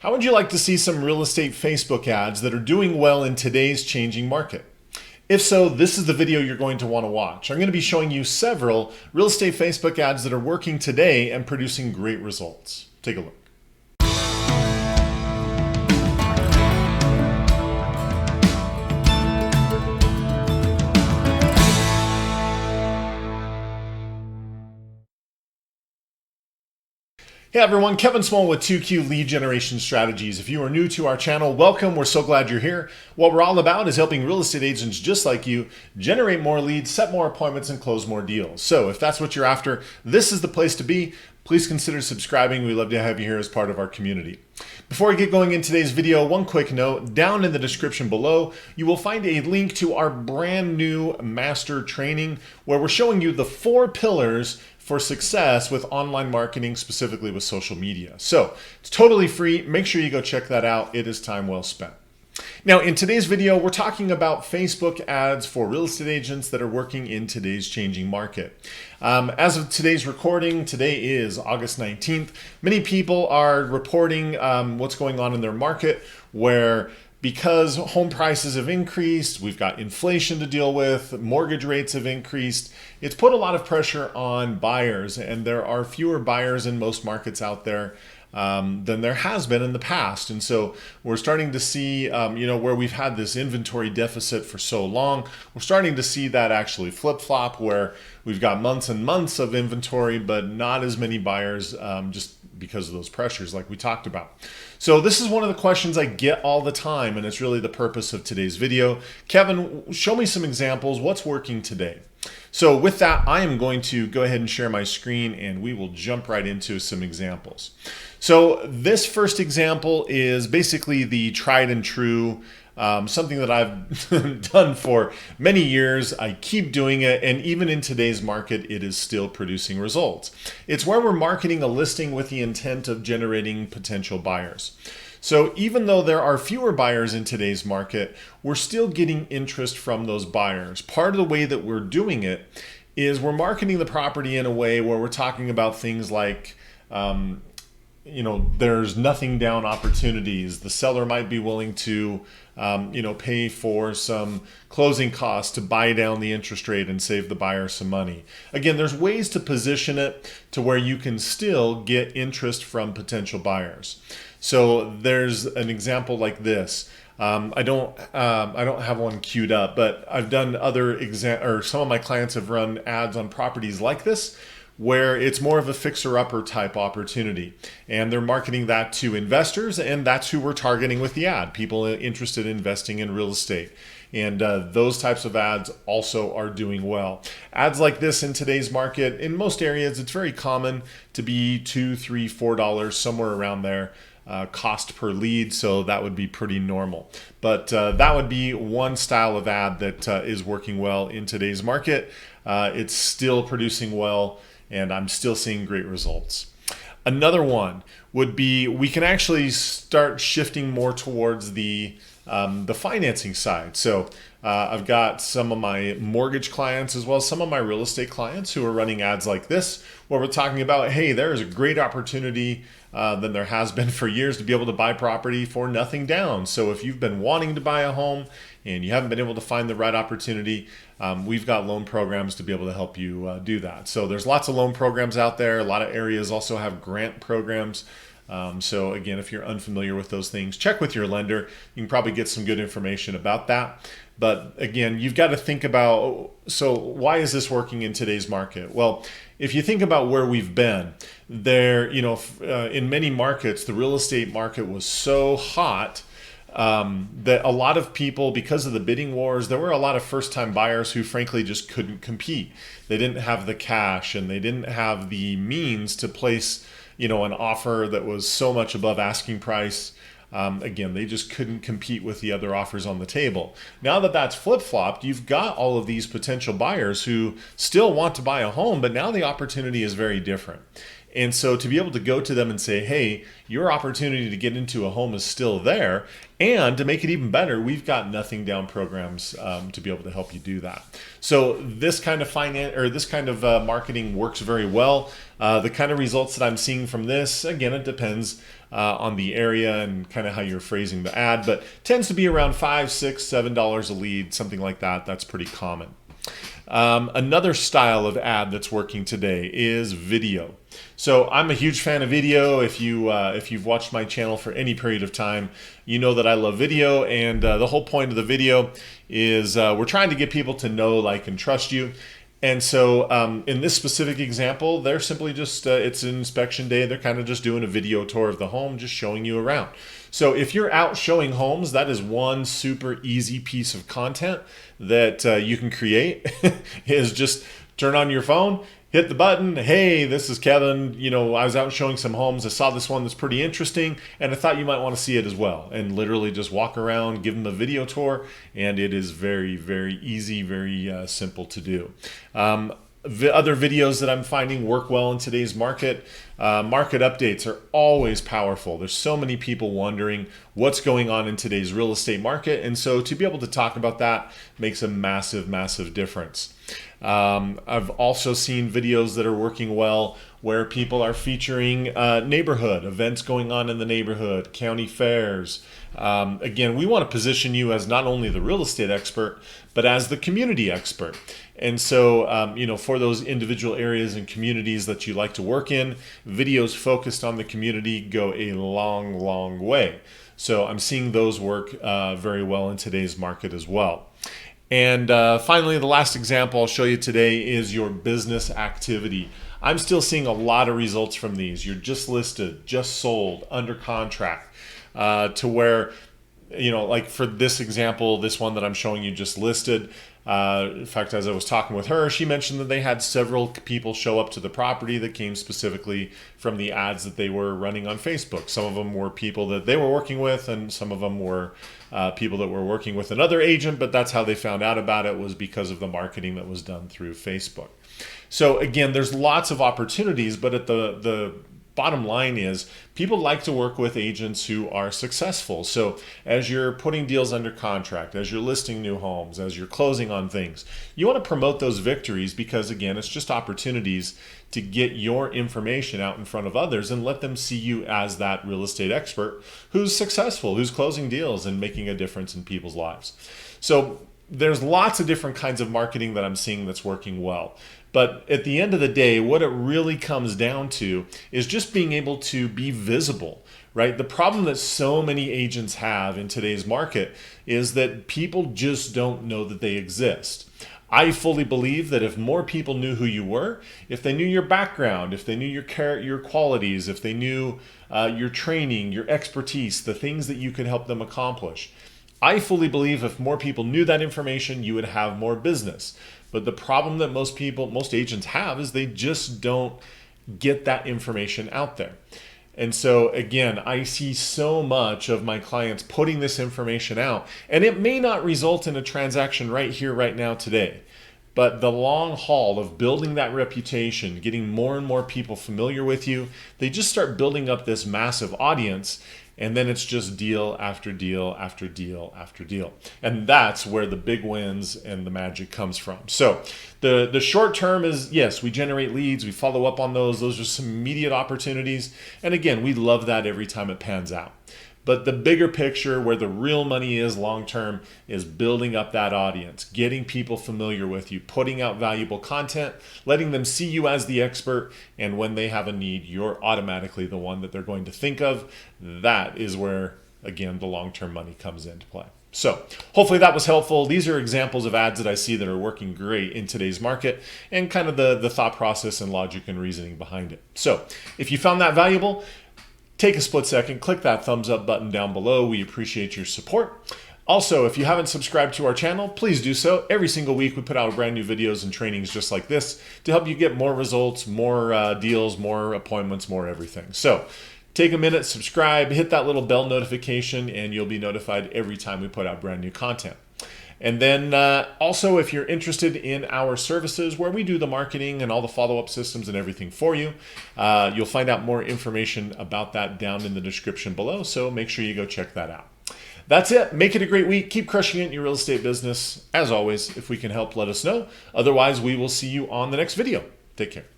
How would you like to see some real estate Facebook ads that are doing well in today's changing market? If so, this is the video you're going to want to watch. I'm going to be showing you several real estate Facebook ads that are working today and producing great results. Take a look. Hey everyone, Kevin Smullin with 2Q Lead Generation Strategies. If you are new to our channel, welcome. We're so glad you're here. What we're all about is helping real estate agents just like you generate more leads, set more appointments, and close more deals. So if that's what you're after, this is the place to be. Please consider subscribing. We'd love to have you here as part of our community. Before we get going in today's video, one quick note. Down in the description below, you will find a link to our brand new master training where we're showing you the 4 pillars for success with online marketing, specifically with social media. So it's totally free. Make sure you go check that out. It is time well spent. Now, in today's video, we're talking about Facebook ads for real estate agents that are working in today's changing market. As of today's recording, today is August 19th. Many people are reporting what's going on in their market where because home prices have increased, we've got inflation to deal with, mortgage rates have increased, it's put a lot of pressure on buyers, and there are fewer buyers in most markets out there than there has been in the past. And so we're starting to see, where we've had this inventory deficit for so long, we're starting to see that actually flip-flop where we've got months and months of inventory, but not as many buyers just because of those pressures like we talked about. So this is one of the questions I get all the time, and it's really the purpose of today's video. Kevin, show me some examples. What's working today? So with that, I am going to go ahead and share my screen and we will jump right into some examples. So this first example is basically the tried and true, something that I've done for many years. I keep doing it, and even in today's market, it is still producing results. It's where we're marketing a listing with the intent of generating potential buyers. So even though there are fewer buyers in today's market, we're still getting interest from those buyers. Part of the way that we're doing it is we're marketing the property in a way where we're talking about things like, there's nothing down opportunities. The seller might be willing to, pay for some closing costs to buy down the interest rate and save the buyer some money. Again, there's ways to position it to where you can still get interest from potential buyers. So there's an example like this. I don't have one queued up, but I've done some of my clients have run ads on properties like this, where it's more of a fixer-upper type opportunity. And they're marketing that to investors, and that's who we're targeting with the ad, people interested in investing in real estate. And those types of ads also are doing well. Ads like this in today's market, in most areas, it's very common to be $2, $3, $4, somewhere around there. Cost per lead, so that would be pretty normal. But that would be one style of ad that is working well in today's market. It's still producing well, and I'm still seeing great results. Another one would be we can actually start shifting more towards the financing side. So I've got some of my mortgage clients as well as some of my real estate clients who are running ads like this, where we're talking about, hey, there is a great opportunity than there has been for years to be able to buy property for nothing down. So if you've been wanting to buy a home and you haven't been able to find the right opportunity, we've got loan programs to be able to help you do that. So there's lots of loan programs out there. A lot of areas also have grant programs. So again, if you're unfamiliar with those things, check with your lender. You can probably get some good information about that. But again, you've got to think about, so why is this working in today's market? Well, if you think about where we've been, in many markets, the real estate market was so hot that a lot of people, because of the bidding wars, there were a lot of first-time buyers who frankly just couldn't compete. They didn't have the cash and they didn't have the means to place, an offer that was so much above asking price. Again, they just couldn't compete with the other offers on the table. Now that that's flip-flopped, you've got all of these potential buyers who still want to buy a home, but now the opportunity is very different. And so to be able to go to them and say, hey, your opportunity to get into a home is still there. And to make it even better, we've got nothing down programs to be able to help you do that. So this kind of marketing works very well. The kind of results that I'm seeing from this, again, it depends on the area and kind of how you're phrasing the ad, but tends to be around $5, $6, $7 a lead, something like that. That's pretty common. Another style of ad that's working today is video. So I'm a huge fan of video. If you've watched my channel for any period of time, you know that I love video, and the whole point of the video is we're trying to get people to know, like, and trust you. And so in this specific example, they're simply just, it's an inspection day. They're kind of just doing a video tour of the home, just showing you around. So if you're out showing homes, that is one super easy piece of content that you can create is just turn on your phone, hit the button. Hey, this is Kevin. You know, I was out showing some homes. I saw this one that's pretty interesting, and I thought you might want to see it as well. And literally just walk around, give them a video tour, and it is very, very easy, very simple to do. Other videos that I'm finding work well in today's market. Market updates are always powerful. There's so many people wondering what's going on in today's real estate market. And so to be able to talk about that makes a massive, massive difference. I've also seen videos that are working well where people are featuring neighborhood events going on in the neighborhood, county fairs. Again, we want to position you as not only the real estate expert, but as the community expert. And so, for those individual areas and communities that you like to work in, videos focused on the community go a long, long way. So I'm seeing those work very well in today's market as well. And finally, the last example I'll show you today is your business activity. I'm still seeing a lot of results from these. You're just listed, just sold, under contract, to where, like for this example, this one that I'm showing you just listed. In fact, as I was talking with her, she mentioned that they had several people show up to the property that came specifically from the ads that they were running on Facebook. Some of them were people that they were working with, and some of them were people that were working with another agent, but that's how they found out about it, was because of the marketing that was done through Facebook. So again, there's lots of opportunities, but at the bottom line is people like to work with agents who are successful. So as you're putting deals under contract, as you're listing new homes, as you're closing on things, you want to promote those victories because, again, it's just opportunities to get your information out in front of others and let them see you as that real estate expert who's successful, who's closing deals and making a difference in people's lives. So there's lots of different kinds of marketing that I'm seeing that's working well. But at the end of the day, what it really comes down to is just being able to be visible, right? The problem that so many agents have in today's market is that people just don't know that they exist. I fully believe that if more people knew who you were, if they knew your background, if they knew your qualities, if they knew your training, your expertise, the things that you could help them accomplish, I fully believe if more people knew that information, you would have more business. But the problem that most agents have is they just don't get that information out there. And so again, I see so much of my clients putting this information out, and it may not result in a transaction right here, right now, today. But the long haul of building that reputation, getting more and more people familiar with you, they just start building up this massive audience. And then it's just deal after deal after deal after deal. And that's where the big wins and the magic comes from. So the short term is, yes, we generate leads, we follow up on those. Those are some immediate opportunities. And again, we love that every time it pans out. But the bigger picture, where the real money is long term, is building up that audience, getting people familiar with you, putting out valuable content, letting them see you as the expert, and when they have a need, you're automatically the one that they're going to think of. That is where, again, the long-term money comes into play. So hopefully that was helpful. These are examples of ads that I see that are working great in today's market, and kind of the thought process and logic and reasoning behind it. So if you found that valuable, take a split second, click that thumbs up button down below. We appreciate your support. Also, if you haven't subscribed to our channel, please do so. Every single week we put out brand new videos and trainings just like this to help you get more results, more deals, more appointments, more everything. So take a minute, subscribe, hit that little bell notification, and you'll be notified every time we put out brand new content. And then also, if you're interested in our services where we do the marketing and all the follow-up systems and everything for you, you'll find out more information about that down in the description below. So make sure you go check that out. That's it. Make it a great week. Keep crushing it in your real estate business. As always, if we can help, let us know. Otherwise, we will see you on the next video. Take care.